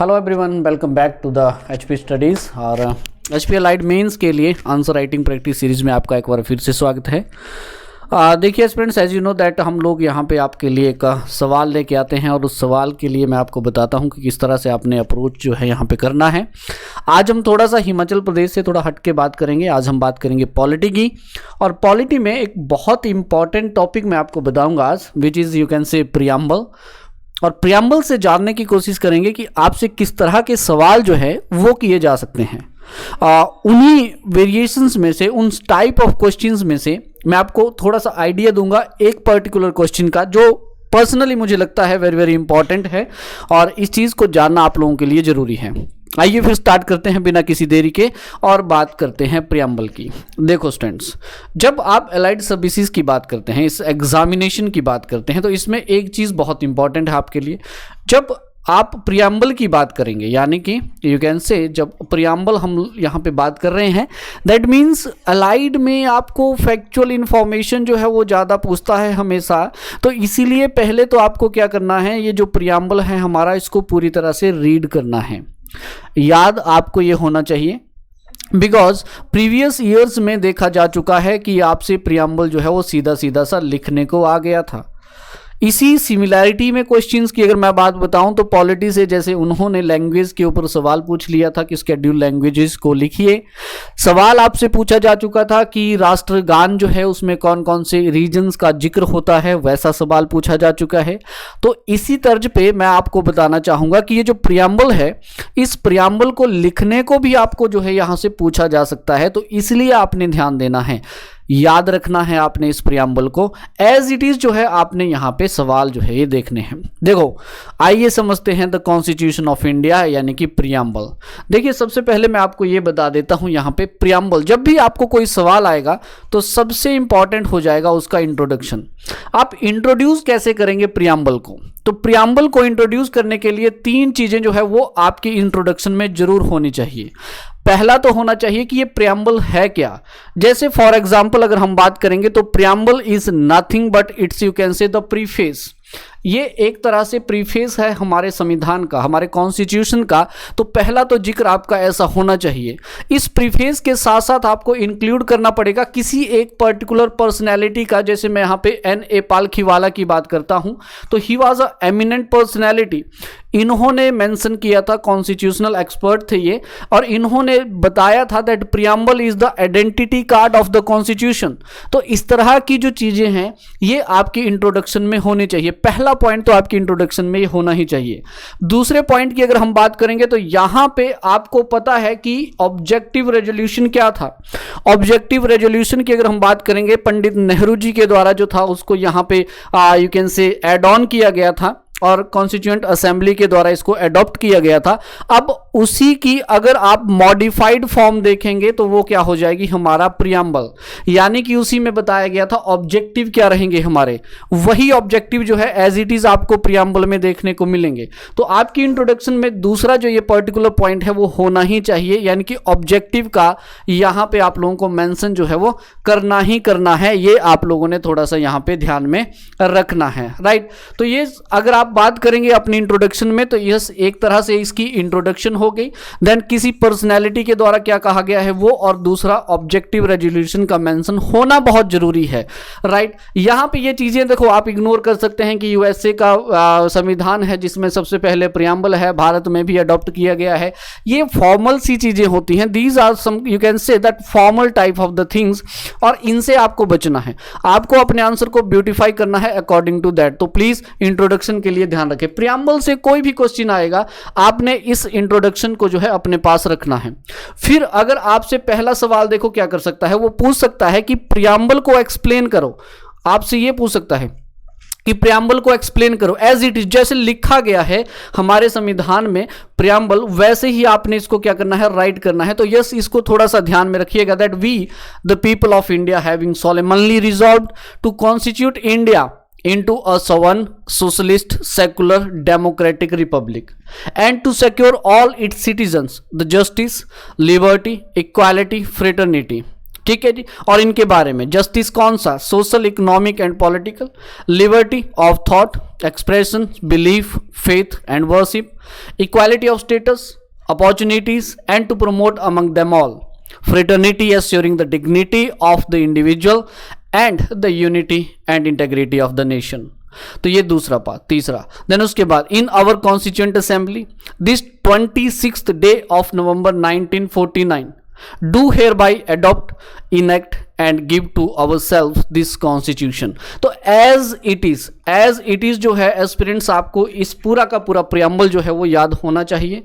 Hello everyone, welcome back to the HP studies. और HP allied mains के लिए answer writing practice series में आपका एक बार फिर से स्वागत है। देखिए students, as you know that हम लोग यहाँ पे आपके लिए एक सवाल लेके आते हैं और उस सवाल के लिए मैं आपको बताता हूँ कि किस तरह से आपने अप्रोच जो है यहाँ पे करना है। आज हम थोड़ा सा हिमाचल प्रदेश से थोड़ा हट के बात करेंगे। आज हम बात करेंगे पॉलिटी की, और पॉलिटी में एक बहुत इंपॉर्टेंट टॉपिक मैं आपको बताऊँगा आज, विच इज़ यू कैन से प्रियम्बल। और प्रियम्बल से जानने की कोशिश करेंगे कि आपसे किस तरह के सवाल जो है वो किए जा सकते हैं। उन्हीं वेरिएशंस में से, उन टाइप ऑफ क्वेश्चंस में से मैं आपको थोड़ा सा आइडिया दूंगा एक पर्टिकुलर क्वेश्चन का, जो पर्सनली मुझे लगता है वेरी वेरी इंपॉर्टेंट है और इस चीज़ को जानना आप लोगों के लिए ज़रूरी है। आइए फिर स्टार्ट करते हैं बिना किसी देरी के और बात करते हैं प्रियम्बल की। देखो स्टूडेंट्स, जब आप एलाइड सर्विसेज की बात करते हैं, इस एग्जामिनेशन की बात करते हैं, तो इसमें एक चीज़ बहुत इंपॉर्टेंट है आपके लिए। जब आप प्रियम्बल की बात करेंगे, यानी कि यू कैन से जब प्रियम्बल हम यहाँ पे बात कर रहे हैं, दैट मीन्स अलाइड में आपको फैक्चुअल इंफॉर्मेशन जो है वो ज़्यादा पूछता है हमेशा। तो इसीलिए पहले तो आपको क्या करना है, ये जो प्रियम्बल है हमारा, इसको पूरी तरह से रीड करना है। याद आपको ये होना चाहिए, बिकॉज प्रीवियस ईयर्स में देखा जा चुका है कि आपसे प्रियम्बल जो है वो सीधा सीधा सा लिखने को आ गया था। इसी सिमिलैरिटी में क्वेश्चंस की अगर मैं बात बताऊं तो पॉलिटी से जैसे उन्होंने लैंग्वेज के ऊपर सवाल पूछ लिया था कि शेड्यूल लैंग्वेजेस को लिखिए। सवाल आपसे पूछा जा चुका था कि राष्ट्रगान जो है उसमें कौन कौन से रीजन्स का जिक्र होता है, वैसा सवाल पूछा जा चुका है। तो इसी तर्ज पे मैं आपको बताना चाहूँगा कि ये जो प्रियम्बल है, इस प्रियम्बल को लिखने को भी आपको जो है यहाँ से पूछा जा सकता है। तो इसलिए आपने ध्यान देना है, याद रखना है आपने इस प्रियम्बल को एज इट इज जो है आपने यहाँ पे सवाल जो है ये देखने हैं। देखो आइए समझते हैं द कॉन्स्टिट्यूशन ऑफ इंडिया, यानी कि प्रियम्बल। देखिए सबसे पहले मैं आपको ये बता देता हूँ, यहाँ पे प्रियम्बल, जब भी आपको कोई सवाल आएगा तो सबसे इंपॉर्टेंट हो जाएगा उसका इंट्रोडक्शन। आप इंट्रोड्यूस कैसे करेंगे प्रियम्बल को? तो प्रियम्बल को इंट्रोड्यूस करने के लिए तीन चीजें जो है वो आपकी इंट्रोडक्शन में जरूर होनी चाहिए। पहला तो होना चाहिए कि ये प्रियम्बल है क्या। जैसे फॉर एग्जांपल अगर हम बात करेंगे तो preamble is nothing but it's you can say the preface. ये एक तरह से प्रीफेस है हमारे संविधान का, हमारे कॉन्स्टिट्यूशन का। तो पहला तो जिक्र आपका ऐसा होना चाहिए। इस प्रीफेस के साथ साथ आपको इंक्लूड करना पड़ेगा किसी एक पर्टिकुलर पर्सनैलिटी का। जैसे मैं यहाँ पे N.A. पालखीवाला की बात करता हूँ, तो he was a eminent personality. इन्होंने मेंशन किया था, कॉन्स्टिट्यूशनल एक्सपर्ट थे ये, और इन्होंने बताया था that preamble is the identity card of the constitution. तो इस तरह की जो चीजें हैं ये आपकी इंट्रोडक्शन में होनी चाहिए। पहला पॉइंट तो आपकी इंट्रोडक्शन में ये होना ही चाहिए। दूसरे पॉइंट की अगर हम बात करेंगे तो यहां पे आपको पता है कि ऑब्जेक्टिव रेजोल्यूशन क्या था। ऑब्जेक्टिव रेजोल्यूशन की अगर हम बात करेंगे, पंडित नेहरू जी के द्वारा जो था उसको यहां पे you can say add on किया गया था और कॉन्स्टिट्यूएंट असेंबली के द्वारा इसको अडॉप्ट किया गया था। अब उसी की अगर आप मॉडिफाइड फॉर्म देखेंगे तो वो क्या हो जाएगी, हमारा प्रियम्बल। यानी कि उसी में बताया गया था ऑब्जेक्टिव क्या रहेंगे हमारे, वही ऑब्जेक्टिव जो है एज इट इज आपको प्रियम्बल में देखने को मिलेंगे। तो आपकी इंट्रोडक्शन में दूसरा जो ये पर्टिकुलर पॉइंट है वो होना ही चाहिए, यानी कि ऑब्जेक्टिव का यहाँ पे आप लोगों को मेंशन जो है वो करना ही करना है। ये आप लोगों ने थोड़ा सा यहाँ पे ध्यान में रखना है, राइट। तो ये अगर आप बात करेंगे अपनी इंट्रोडक्शन में तो यस एक तरह से इसकी इंट्रोडक्शन हो गई। देन किसी पर्सनैलिटी के द्वारा क्या कहा गया है वो, और दूसरा ऑब्जेक्टिव रेजोल्यूशन का मेंशन होना बहुत जरूरी है, राइट। यहां पे ये चीजें देखो आप इग्नोर कर सकते हैं कि यूएसए का संविधान है जिसमें सबसे पहले प्रियम्बल है, भारत में भी अडॉप्ट किया गया है। ये फॉर्मल सी चीजें होती हैं, these are some you can say that formal type of the things, और इनसे आपको बचना है। आपको अपने आंसर को ब्यूटिफाई करना है अकॉर्डिंग टू दैट। तो प्लीज इंट्रोडक्शन के लिए ध्यान रखें, प्रियम्बल से कोई भी क्वेश्चन आएगा आपने इस इंट्रोडक्शन को जो है अपने पास रखना है। फिर अगर आपसे पहला सवाल देखो क्या कर सकता है, वो पूछ सकता है कि प्रियम्बल को एक्सप्लेन करो। आपसे ये पूछ सकता है कि प्रियम्बल को एक्सप्लेन करो एज इट इज, जैसे लिखा गया है हमारे संविधान में प्रियम्बल, वैसे ही आपने इसको क्या करना है, राइट करना है। तो यस इसको थोड़ा सा ध्यान में रखिएगा that we the people of India having solemnly resolved to constitute India into a sovereign, socialist, secular, democratic republic, and to secure all its citizens the justice, liberty, equality, fraternity, ठीक है जी। और इनके बारे में जस्टिस कौन सा, social, economic and political, liberty of thought, expression, belief, faith and worship, equality of status, opportunities and to promote among them all, fraternity assuring the dignity of the individual and the unity and integrity of the nation। तो ये दूसरा part. तीसरा, then उसके बाद in our constituent assembly this 26th day of November 1949 do hereby adopt, enact and give to ourselves this constitution। तो as it is जो है aspirants आपको इस पूरा का पूरा प्रियम्बल जो है वो याद होना चाहिए।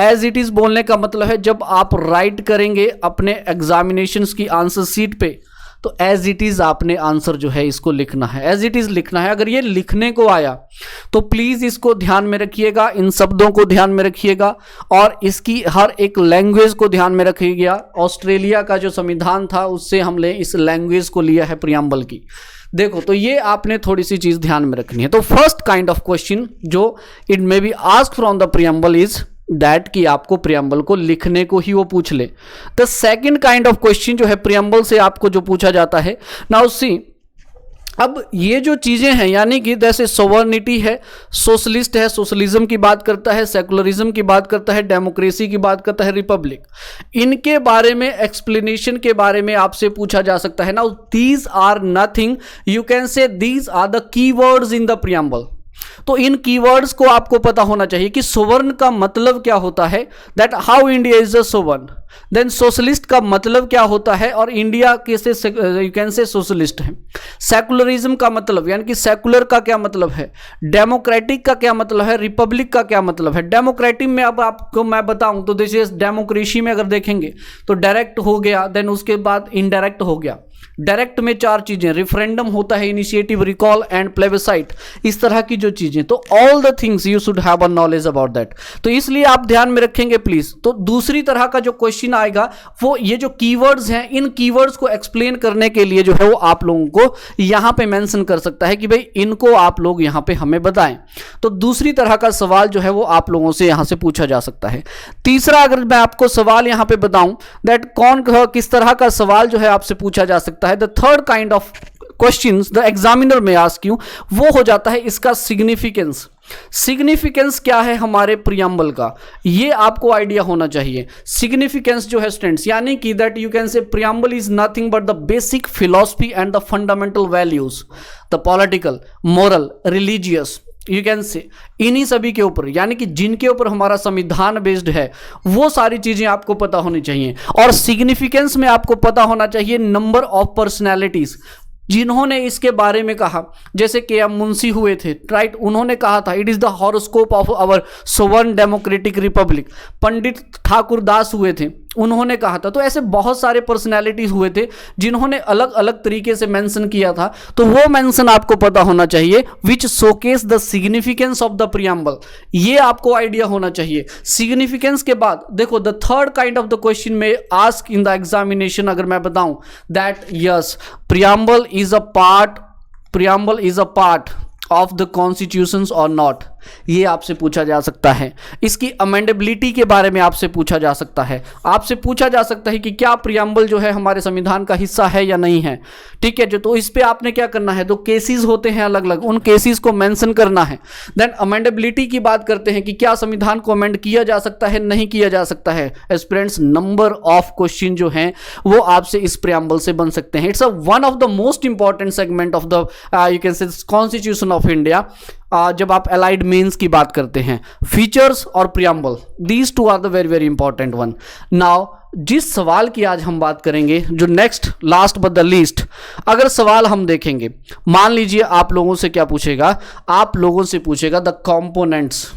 as it is बोलने का मतलब है जब आप राइट करेंगे अपने एग्जामिनेशंस की आंसर शीट पे तो एज इट इज आपने आंसर जो है इसको लिखना है, एज इट इज लिखना है। अगर ये लिखने को आया तो प्लीज इसको ध्यान में रखिएगा, इन शब्दों को ध्यान में रखिएगा और इसकी हर एक लैंग्वेज को ध्यान में रखिएगा। ऑस्ट्रेलिया का जो संविधान था उससे हमने इस लैंग्वेज को लिया है प्रियम्बल की। देखो तो ये आपने थोड़ी सी चीज ध्यान में रखनी है। तो फर्स्ट काइंड ऑफ क्वेश्चन जो it may be asked from the preamble is that कि आपको प्रियम्बल को लिखने को ही वो पूछ ले। The second kind of question जो है प्रियम्बल से आपको जो पूछा जाता है, नाउ सी, अब ये जो चीजें हैं यानी कि जैसे सोवर्निटी है, सोशलिस्ट है, सोशलिज्म की बात करता है, सेकुलरिज्म की बात करता है, डेमोक्रेसी की बात करता है, रिपब्लिक, इनके बारे में एक्सप्लेनेशन के बारे में आपसे पूछा जा सकता है। Now these are nothing, you can say these are the keywords in the preamble. तो इन कीवर्ड्स को आपको पता होना चाहिए कि सोवर्न का मतलब क्या होता है, that how India is a sovereign, then socialist का मतलब क्या होता है और इंडिया कैसे यू कैन से सोशलिस्ट है, सेकुलरिज्म का मतलब यानी कि सेकुलर का क्या मतलब है, डेमोक्रेटिक का क्या मतलब है, रिपब्लिक का क्या मतलब है। डेमोक्रेटिक में अब आपको मैं बताऊं तो जैसे डेमोक्रेसी में अगर देखेंगे तो डायरेक्ट हो गया, देन उसके बाद इनडायरेक्ट हो गया। डायरेक्ट में चार चीजें, रिफरेंडम होता है, इनिशिएटिव, रिकॉल एंड प्लेबिसाइट, इस तरह की जो चीजें, तो all the things you should have a knowledge about that. तो इसलिए आप ध्यान में रखेंगे प्लीज। तो दूसरी तरह का जो क्वेश्चन आएगा वो ये जो कीवर्ड्स हैं, इन कीवर्ड्स को एक्सप्लेन करने के लिए जो है वो आप लोगों को यहां पे मेंशन कर सकता है कि भाई इनको आप लोग यहां पे हमें बताएं। तो दूसरी तरह का सवाल जो है वो आप लोगों से यहां से पूछा जा सकता है। तीसरा अगर मैं आपको सवाल यहां पे बताऊं दैट कौन किस तरह का सवाल जो है आपसे पूछा जा सकता है, the third kind of questions the examiner में आस्क यू, वो हो जाता है इसका सिग्निफिकेंस। सिग्निफिकेंस क्या है हमारे प्रियम्बल का, ये आपको आइडिया होना चाहिए। सिग्निफिकेंस जो है स्टूडेंट्स यानी कि दैट यू कैन से preamble is nothing but the basic philosophy and the fundamental values, the political, moral, religious, you can से इन्हीं सभी के ऊपर यानी कि जिनके ऊपर हमारा संविधान बेस्ड है वो सारी चीजें आपको पता होनी चाहिए। और सिग्निफिकेंस में आपको पता होना चाहिए नंबर ऑफ पर्सनैलिटीज जिन्होंने इसके बारे में कहा, जैसे के एम मुंशी हुए थे, राइट, उन्होंने कहा था it is the horoscope of our sovereign democratic republic. Pandit Thakur Das हुए थे, उन्होंने कहा था। तो ऐसे बहुत सारे पर्सनैलिटीज हुए थे जिन्होंने अलग अलग तरीके से मेंशन किया था। तो वो मेंशन आपको पता होना चाहिए which showcase the significance of the preamble, ये आपको आइडिया होना चाहिए। सिग्निफिकेंस के बाद देखो the third kind of the question में आस्क इन द एग्जामिनेशन अगर मैं बताऊं that yes preamble is a part of the constitutions और नॉट, ये आपसे पूछा जा सकता है। इसकी अमेंडेबिलिटी के बारे में आपसे पूछा जा सकता है। आपसे पूछा जा सकता है कि क्या प्रियम्बल जो है हमारे संविधान का हिस्सा है या नहीं है, ठीक है जो। तो इस पे आपने क्या करना है, तो केसेस होते हैं अलग अलग, उन केसेस को मेंशन करना है। देन अमेंडेबिलिटी की बात करते हैं कि क्या संविधान को अमेंड किया जा सकता है, नहीं किया जा सकता है। एस्पिरेंट्स नंबर ऑफ क्वेश्चन जो हैं वो आपसे इस प्रियम्बल से बन सकते हैं। It's a one of the most important segment of the you can से कॉन्स्टिट्यूशन ऑफ इंडिया। जब आप अलाइड मीन्स की बात करते हैं, फीचर्स और preamble, these two are the very very important one. Now जिस सवाल की आज हम बात करेंगे, जो next last but the least अगर सवाल हम देखेंगे, मान लीजिए आप लोगों से क्या पूछेगा, आप लोगों से पूछेगा द कंपोनेंट्स,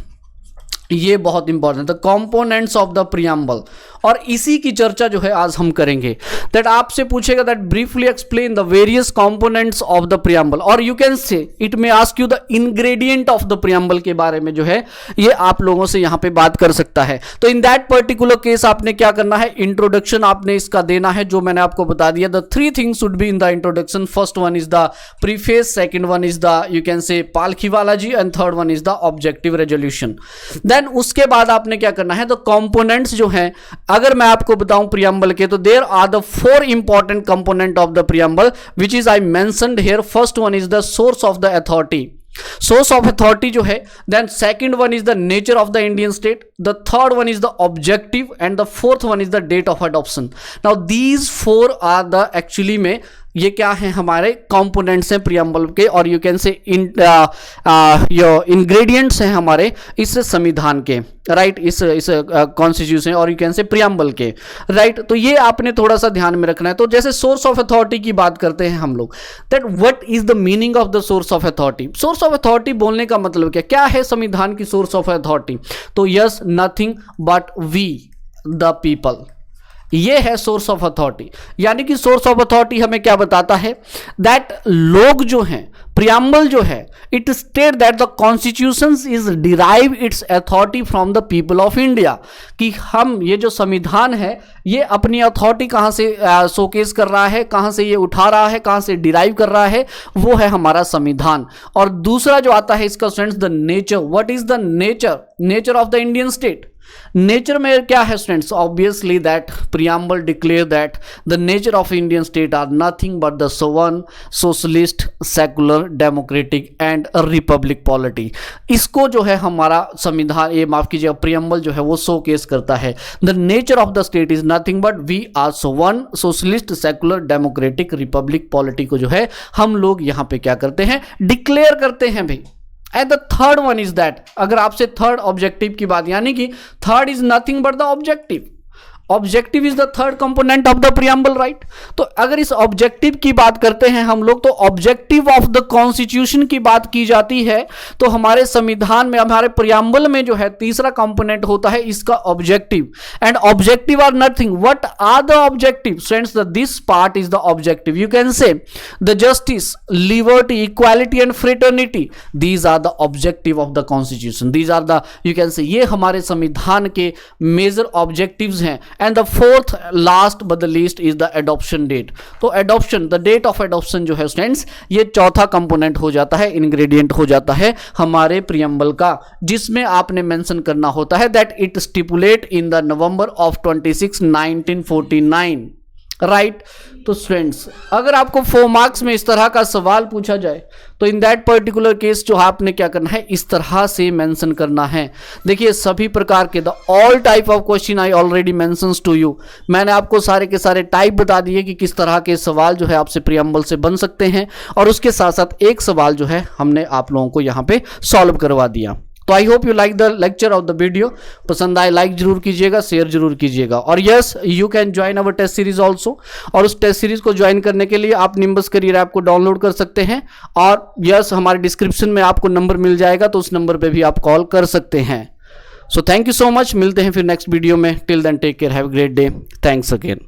ये बहुत important, the components of the preamble, और इसी की चर्चा जो है आज हम करेंगे। दैट आपसे पूछेगा that briefly explain the various components of the preamble, और you can say it may ask you the ingredient of the preamble के बारे में जो है ये आप लोगों से यहां पे बात कर सकता है। तो इन दैट पर्टिकुलर केस आपने क्या करना है, इंट्रोडक्शन आपने इसका देना है, जो मैंने आपको बता दिया। The three things should be in the introduction, first one is the preface, second one is the you can say Palkhivala ji, and third one is the objective resolution. Then उसके बाद आपने क्या करना है, तो कंपोनेंट्स जो हैं अगर मैं आपको बताऊं प्रियम्बल के, तो there are the 4 important component of the preamble which is I mentioned here. First one is the source of the authority, source of authority जो है. Then second one is the nature of the Indian state, the third one is the objective and the fourth one is the date of adoption. Now these 4 are the actually में ये क्या है हमारे components हैं preamble के, और you can से ingredients हैं हमारे इस संविधान के, राइट, इस कॉन्स्टिट्यूशन और यू कैन से प्रियम्बल के, राइट. तो ये आपने थोड़ा सा ध्यान में रखना है. तो जैसे सोर्स ऑफ अथॉरिटी की बात करते हैं हम लोग, that what is the meaning of the source of authority. Source of authority बोलने का मतलब क्या है संविधान की सोर्स ऑफ अथॉरिटी. तो yes, nothing but we the people, ये है सोर्स ऑफ अथॉरिटी. यानी कि सोर्स ऑफ अथॉरिटी हमें क्या बताता है, दैट लोग जो हैं, प्रियम्बल जो है, it state that the constitution is derive it's authority from the people of India, कि हम ये जो संविधान है ये अपनी अथॉरिटी कहां से शोकेस कर रहा है, कहां से ये उठा रहा है, कहां से डिराइव कर रहा है, वो है हमारा संविधान. और दूसरा जो आता है इसका students, the nature. What is the nature, nature of the Indian state. Nature में क्या है students, obviously that preamble declare that the nature of Indian state are nothing but the sovereign socialist secular democratic and republic polity. इसको जो है हमारा संविधान, ये माफ कीजिएगा, प्रियम्बल जो है वो शोकेस करता है. The nature of the state is nothing but we are sovereign socialist secular democratic republic polity को जो है हम लोग यहाँ पे क्या करते हैं, डिक्लेयर करते हैं भाई. And the third one is that, अगर आपसे थर्ड ऑब्जेक्टिव की बात, यानी कि third is nothing but the objective. Objective is the third component of the preamble, right. तो अगर इस ऑब्जेक्टिव की बात करते हैं हम लोग, तो ऑब्जेक्टिव ऑफ द कॉन्स्टिट्यूशन की बात की जाती है, तो हमारे संविधान में, हमारे प्रियम्बल में जो है तीसरा कंपोनेंट होता है इसका objective. And objective are nothing, what are the objective friends, this part is the objective. You can say the justice, liberty, equality and fraternity, these are the objective of the constitution. These are the, you can say, ये हमारे संविधान के major objectives हैं. And the fourth last but the least is the adoption date. तो adoption, the date of adoption जो है students, ये चौथा कंपोनेंट हो जाता है, इंग्रेडिएंट हो जाता है हमारे प्रियम्बल का, जिसमें आपने मेंशन करना होता है that it stipulate in the November of 26 1949, right. तो स्टूडेंट्स अगर आपको 4 मार्क्स में इस तरह का सवाल पूछा जाए, तो इन दैट पर्टिकुलर केस जो आपने क्या करना है, इस तरह से मेंशन करना है. देखिए सभी प्रकार के, the all type of question I already mentions to you. मैंने आपको सारे के सारे टाइप बता दिए कि किस तरह के सवाल जो है आपसे प्रियम्बल से बन सकते हैं, और उसके साथ साथ एक सवाल जो है हमने आप लोगों को यहाँ पे सॉल्व करवा दिया. तो I hope you like the lecture of the video. पसंद आए लाइक जरूर कीजिएगा, शेयर जरूर कीजिएगा. और yes, you can join our test series also. और उस टेस्ट सीरीज को ज्वाइन करने के लिए आप निम्बस करियर ऐप को डाउनलोड कर सकते हैं. और यस, हमारे डिस्क्रिप्शन में आपको नंबर मिल जाएगा, तो उस नंबर पे भी आप कॉल कर सकते हैं. So thank you so much. मिलते हैं फिर नेक्स्ट वीडियो में. Till then take care, have a great day. Thanks again.